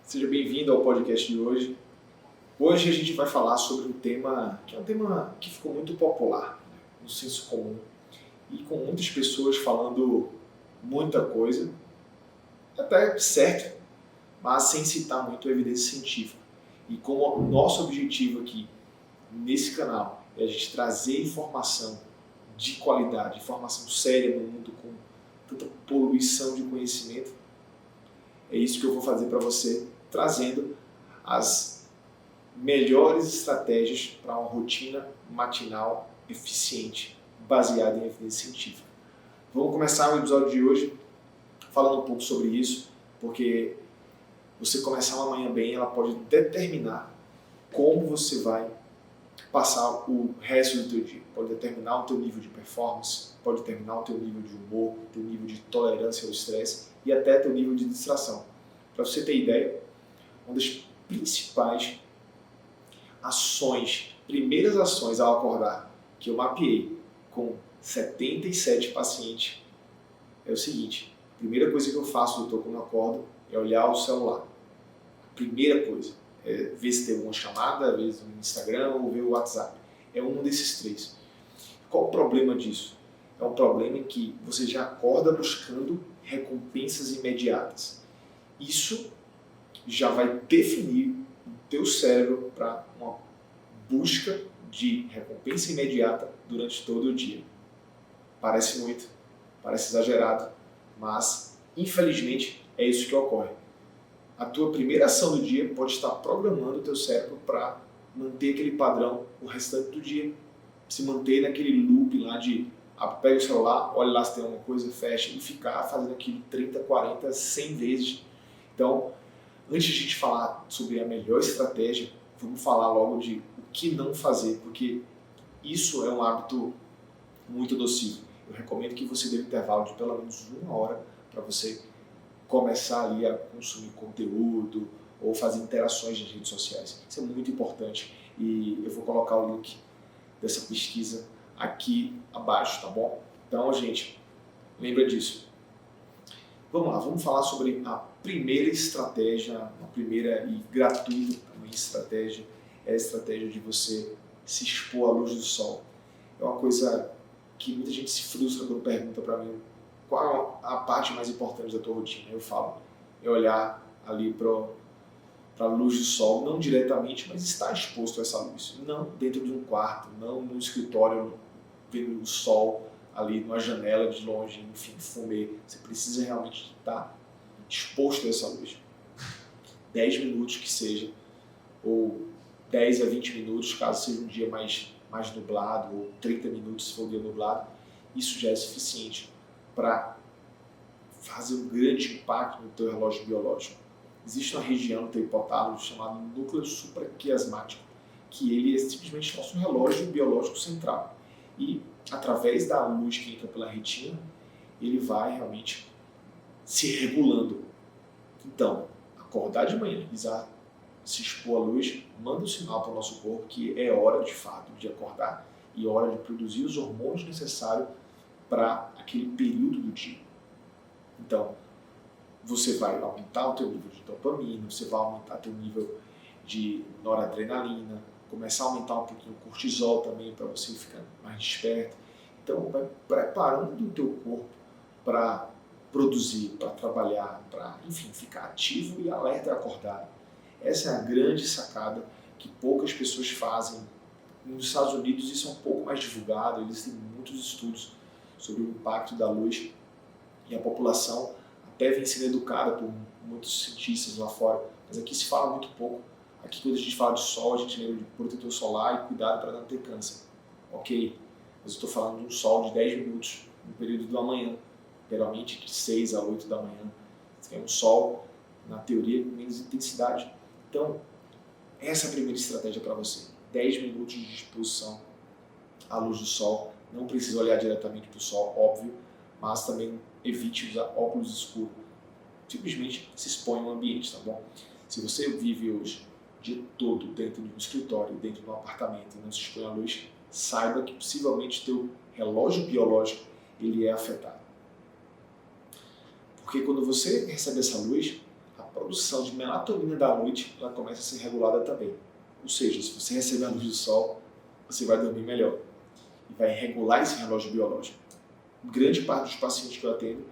Seja bem-vindo ao podcast de hoje. Hoje a gente vai falar sobre um tema que é um tema que ficou muito popular, no senso comum, e com muitas pessoas falando muita coisa, até certo, mas sem citar muito a evidência científica. E como o nosso objetivo aqui, nesse canal, é a gente trazer informação de qualidade, informação séria no mundo com tanta poluição de conhecimento, é isso que eu vou fazer para você, trazendo as melhores estratégias para uma rotina matinal eficiente, baseada em evidência científica. Vamos começar o episódio de hoje falando um pouco sobre isso, porque você começar uma manhã bem, ela pode determinar como você vai passar o resto do teu dia. Pode determinar o teu nível de performance, pode determinar o teu nível de humor, o teu nível de tolerância ao estresse e até teu nível de distração. Para você ter ideia, uma das principais ações, primeiras ações ao acordar, que eu mapeei com 77 pacientes, é o seguinte: a primeira coisa que eu faço, doutor, quando eu acordo, é olhar o celular. A primeira coisa é ver se tem alguma chamada, ver no Instagram ou ver o WhatsApp. É um desses três. Qual o problema disso? É um problema em que você já acorda buscando recompensas imediatas. Isso já vai definir o teu cérebro para uma busca de recompensa imediata durante todo o dia. Parece muito, parece exagerado, mas infelizmente é isso que ocorre. A tua primeira ação do dia pode estar programando o teu cérebro para manter aquele padrão o restante do dia, se manter naquele loop lá de pega o celular, olha lá se tem alguma coisa, fecha e ficar fazendo aquilo 30, 40, 100 vezes. Então, antes de a gente falar sobre a melhor estratégia, vamos falar logo de o que não fazer, porque isso é um hábito muito nocivo. Eu recomendo que você dê um intervalo de pelo menos 1 hora para você começar ali a consumir conteúdo ou fazer interações nas redes sociais. Isso é muito importante e eu vou colocar o link dessa pesquisa aqui abaixo, tá bom? Então, gente, lembra disso. Vamos lá, vamos falar sobre a primeira estratégia, a primeira e gratuita também estratégia, é a estratégia de você se expor à luz do sol. É uma coisa que muita gente se frustra quando pergunta para mim qual a parte mais importante da tua rotina. Eu falo, é olhar ali para a luz do sol, não diretamente, mas estar exposto a essa luz. Não dentro de um quarto, não no escritório, vendo o sol ali numa janela de longe, enfim, fumê. Você precisa realmente estar exposto a essa luz. 10 minutos que seja, ou 10 a 20 minutos, caso seja um dia mais nublado, ou 30 minutos se for um dia nublado, isso já é suficiente para fazer um grande impacto no teu relógio biológico. Existe uma região no teu hipotálamo chamada núcleo supraquiasmático, que ele é simplesmente nosso relógio biológico central. E através da luz que entra pela retina, ele vai realmente se regulando. Então, acordar de manhã, se expor à luz, manda um sinal para o nosso corpo que é hora de fato de acordar e hora de produzir os hormônios necessários para aquele período do dia. Então, você vai aumentar o teu nível de dopamina, você vai aumentar o teu nível de noradrenalina, começar a aumentar um pouquinho o cortisol também para você ficar mais desperto. Então, vai preparando o teu corpo para produzir, para trabalhar, para, enfim, ficar ativo e alerta e acordado. Essa é a grande sacada que poucas pessoas fazem. Nos Estados Unidos isso é um pouco mais divulgado, existem muitos estudos sobre o impacto da luz e a população até vem sendo educada por muitos cientistas lá fora, mas aqui se fala muito pouco. Aqui quando a gente fala de sol, a gente lembra de protetor solar e cuidado para não ter câncer. Ok, mas eu estou falando de um sol de 10 minutos no período da manhã, geralmente de 6 a 8 da manhã. É um sol, na teoria, com menos intensidade. Então, essa é a primeira estratégia para você. 10 minutos de exposição à luz do sol. Não precisa olhar diretamente para o sol, óbvio, mas também evite usar óculos escuros. Simplesmente se expõe ao ambiente, tá bom? Se você vive hoje o dia todo dentro de um escritório, dentro de um apartamento e não se expõe à luz, saiba que possivelmente teu relógio biológico ele é afetado. Porque quando você recebe essa luz, a produção de melatonina da noite ela começa a ser regulada também. Ou seja, se você receber a luz do sol, você vai dormir melhor e vai regular esse relógio biológico. Grande parte dos pacientes que eu atendo,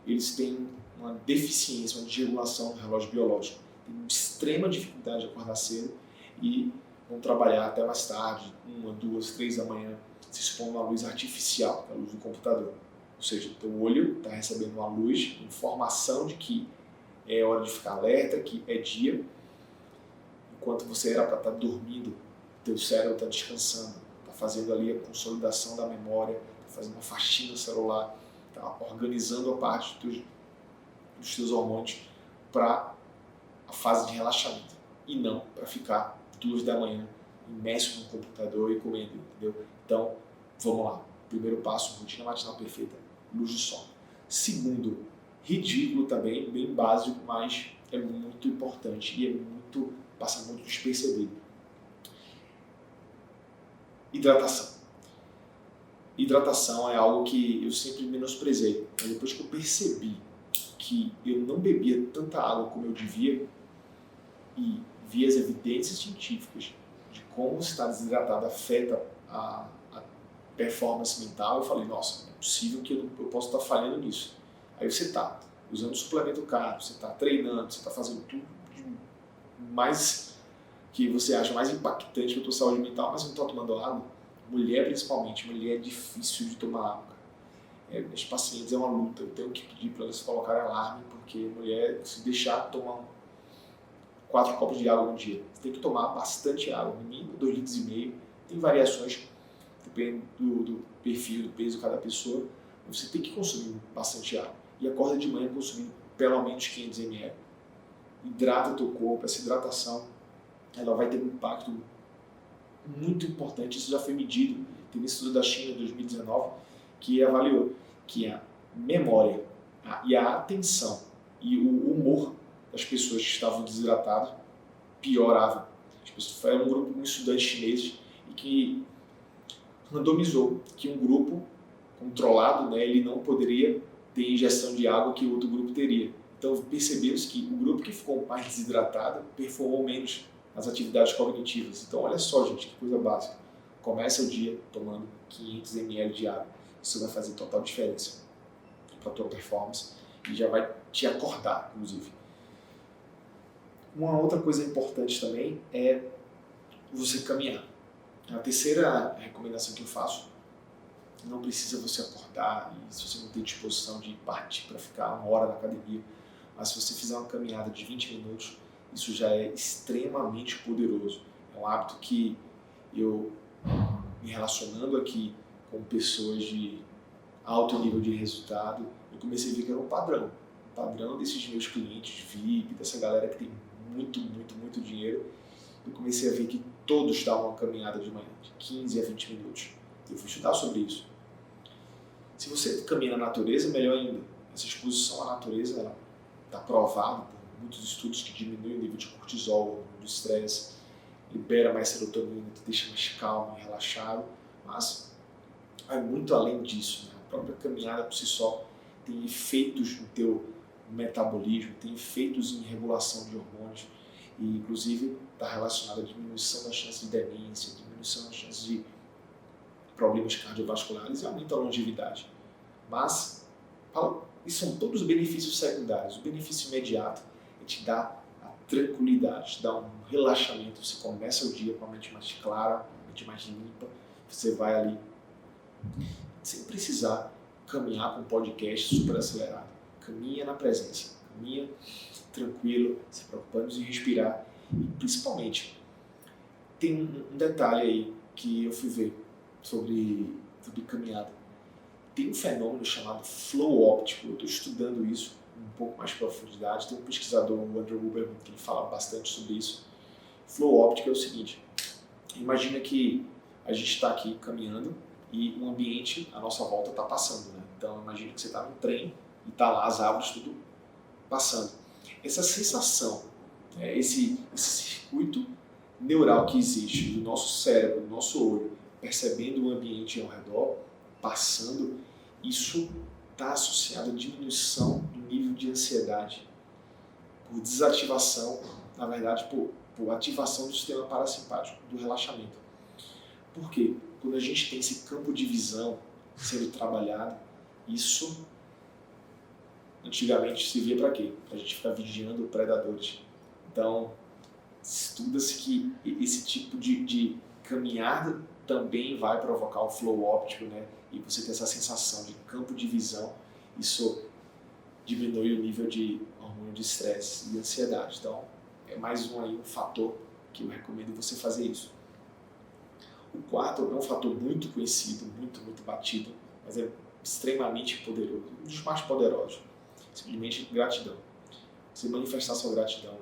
eles têm uma deficiência, uma desregulação do relógio biológico. Tem extrema dificuldade de acordar cedo e vão trabalhar até mais tarde, 1, 2, 3 da manhã, se expondo à luz artificial, que é a luz do computador. Ou seja, o teu olho está recebendo uma luz, informação de que é hora de ficar alerta, que é dia, enquanto você era para estar dormindo, o teu cérebro está descansando, está fazendo ali a consolidação da memória, está fazendo uma faxina celular, está organizando a parte dos teus hormônios para a fase de relaxamento e não para ficar 2 da manhã imerso no computador e comendo, entendeu? Então, vamos lá. Primeiro passo, rotina matinal perfeita, luz do sol. Segundo, ridículo também, bem básico, mas é muito importante e passa muito despercebido. Hidratação. Hidratação é algo que eu sempre menosprezei. Mas depois que eu percebi que eu não bebia tanta água como eu devia e vi as evidências científicas de como estar desidratado afeta a performance mental, eu falei, nossa, não é possível que eu possa estar falhando nisso. Aí você está usando suplemento caro, você está treinando, você está fazendo tudo mais que você acha mais impactante para a tua saúde mental, mas não está tomando água. Mulher, principalmente, mulher é difícil de tomar água. Os pacientes é uma luta, eu tenho que pedir para eles colocarem alarme, porque mulher, se deixar, toma 4 copos de água no dia. Você tem que tomar bastante água, no mínimo 2,5 litros. Tem variações, depende do perfil, do peso de cada pessoa. Você tem que consumir bastante água. E acorda de manhã consumindo pelo menos 500 ml. Hidrata o teu corpo, essa hidratação ela vai ter um impacto muito importante. Isso já foi medido. Tem um estudo da China, em 2019, que avaliou que a memória e a atenção e o humor das pessoas que estavam desidratadas piorava. Foi um grupo de estudantes chineses e que randomizou que um grupo controlado, né, ele não poderia ter injeção de água que o outro grupo teria. Então percebeu-se que o grupo que ficou mais desidratado performou menos nas atividades cognitivas. Então olha só, gente, que coisa básica. Começa o dia tomando 500 ml de água. Isso vai fazer total diferença para a tua performance e já vai te acordar, inclusive. Uma outra coisa importante também é você caminhar. A terceira recomendação que eu faço, não precisa você acordar e se você não tem disposição de partir para ficar 1 hora na academia, mas se você fizer uma caminhada de 20 minutos, isso já é extremamente poderoso. É um hábito que eu, me relacionando aqui com pessoas de alto nível de resultado, eu comecei a ver que era um padrão. Um padrão desses meus clientes VIP, dessa galera que tem muito dinheiro. Eu comecei a ver que todos davam uma caminhada de manhã, de 15 a 20 minutos. Eu fui estudar sobre isso. Se você caminha na natureza, melhor ainda. Essa exposição à natureza está provada por muitos estudos que diminui o nível de cortisol, do estresse, libera mais serotonina, te deixa mais calmo e relaxado, mas vai muito além disso. Né? A própria caminhada por si só tem efeitos no teu metabolismo, tem efeitos em regulação de hormônios e inclusive está relacionado à diminuição das chances de demência, diminuição das chances de problemas cardiovasculares e aumenta a longevidade. Mas isso são todos benefícios secundários. O benefício imediato é te dar a tranquilidade, te dar um relaxamento. Você começa o dia com a mente mais clara, a mente mais limpa. Você vai ali sem precisar caminhar com um podcast super acelerado. Caminha na presença, caminha tranquilo, se preocupando em respirar. E principalmente, tem um detalhe aí que eu fui ver sobre caminhada. Tem um fenômeno chamado flow óptico. Eu estou estudando isso um pouco mais de profundidade. Tem um pesquisador, o Andrew Huberman, que ele fala bastante sobre isso. Flow óptico é o seguinte: imagina que a gente está aqui caminhando e um ambiente à nossa volta está passando, né? Então imagina que você está num trem e está lá as árvores tudo passando. Essa sensação, esse circuito neural que existe do nosso cérebro, do nosso olho, percebendo o ambiente ao redor, passando, isso está associado à diminuição do nível de ansiedade. por desativação, na verdade, por ativação do sistema parasimpático, do relaxamento. Por quê? Quando a gente tem esse campo de visão sendo trabalhado, isso antigamente se via para quê? Para a gente ficar vigiando predadores. Então, estuda-se que esse tipo de caminhada também vai provocar um flow óptico, né? E você ter essa sensação de campo de visão, isso diminui o nível de hormônio de estresse e ansiedade. Então, é mais um fator que eu recomendo você fazer isso. O quarto é um fator muito conhecido, muito batido, mas é extremamente poderoso, um dos mais poderosos. Simplesmente gratidão. Você manifestar sua gratidão,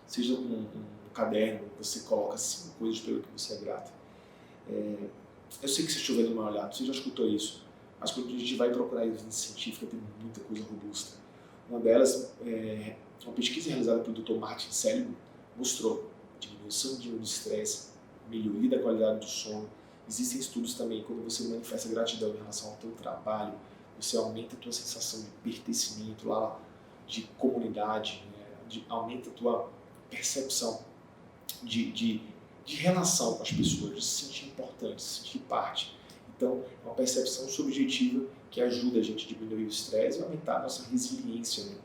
seja um caderno, você coloca 5 coisas pelo que você é grato. Eu sei que você choveu no meu olhado, você já escutou isso, mas quando a gente vai procurar evidência científica, tem muita coisa robusta. Uma delas, uma pesquisa realizada pelo Dr. Martin Seligman, mostrou diminuição do estresse, melhoria da qualidade do sono. Existem estudos também, quando você manifesta gratidão em relação ao teu trabalho, você aumenta a tua sensação de pertencimento, lá, de comunidade, né? Aumenta a tua percepção de relação com as pessoas, de se sentir importante, de se sentir parte. Então, é uma percepção subjetiva que ajuda a gente a diminuir o estresse e aumentar a nossa resiliência, né?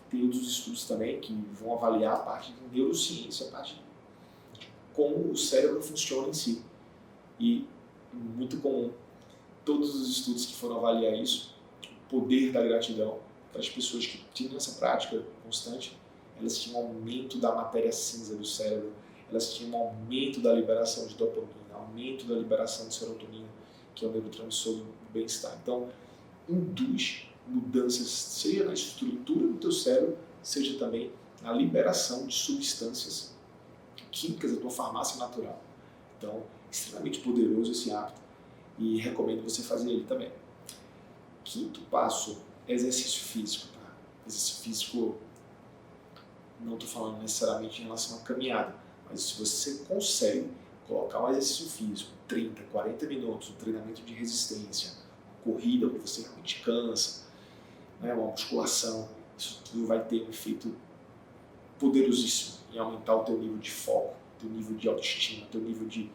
Tem outros estudos também que vão avaliar a parte de neurociência, a parte de como o cérebro funciona em si. E, muito comum, todos os estudos que foram avaliar isso, o poder da gratidão, para as pessoas que tinham essa prática constante, elas tinham um aumento da matéria cinza do cérebro, elas tinham um aumento da liberação de dopamina, aumento da liberação de serotonina, que é o neurotransmissor do bem-estar. Então, induz mudanças, seja na estrutura do teu cérebro, seja também na liberação de substâncias químicas da tua farmácia natural. Então, extremamente poderoso esse hábito e recomendo você fazer ele também. Quinto passo, exercício físico. Tá? Exercício físico, não estou falando necessariamente em relação à caminhada, mas se você consegue colocar um exercício físico, 30, 40 minutos, um treinamento de resistência, uma corrida onde você realmente cansa, né, uma musculação, isso tudo vai ter um efeito poderosíssimo em aumentar o teu nível de foco, teu nível de autoestima, teu nível de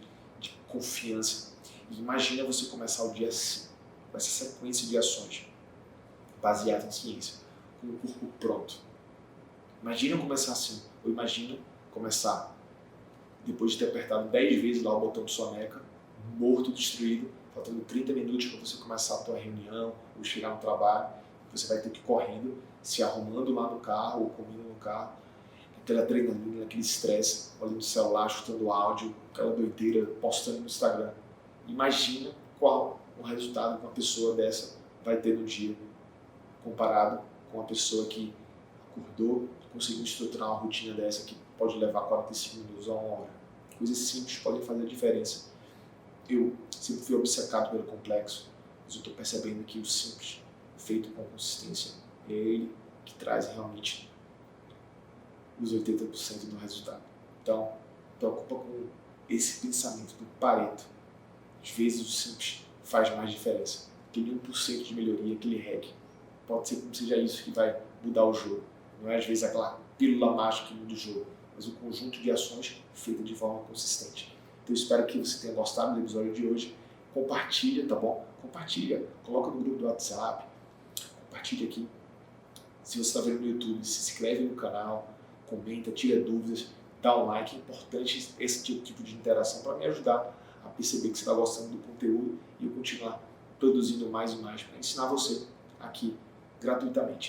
confiança. E imagina você começar o dia assim, com essa sequência de ações baseada em ciência, com o corpo pronto. Imagina começar assim, ou imagina começar depois de ter apertado 10 vezes lá o botão de soneca, morto, destruído, faltando 30 minutos para você começar a tua reunião ou chegar no trabalho, você vai ter que ir correndo, se arrumando lá no carro ou comendo no carro, aquela adrenalina, aquele estresse, olhando o celular, chutando áudio, aquela doideira, postando no Instagram. Imagina qual o resultado que uma pessoa dessa vai ter no dia, comparado com uma pessoa que acordou, conseguiu estruturar uma rotina dessa que pode levar 45 minutos a 1 hora. Coisas simples podem fazer a diferença. Eu sempre fui obcecado pelo complexo, mas eu estou percebendo que o simples, feito com consistência, é ele que traz realmente os 80% do resultado. Então, preocupa com esse pensamento do Pareto. Às vezes o simples faz mais diferença. Aquele 1% de melhoria, aquele hack, pode ser que não seja isso que vai mudar o jogo. Não é às vezes aquela pílula mágica que muda o jogo, mas o conjunto de ações feito de forma consistente. Então eu espero que você tenha gostado do episódio de hoje. Compartilha, tá bom? Compartilha, coloca no grupo do WhatsApp, compartilha aqui. Se você está vendo no YouTube, se inscreve no canal, comenta, tira dúvidas, dá um like. É importante esse tipo de interação para me ajudar a perceber que você está gostando do conteúdo e eu continuar produzindo mais e mais para ensinar você aqui gratuitamente.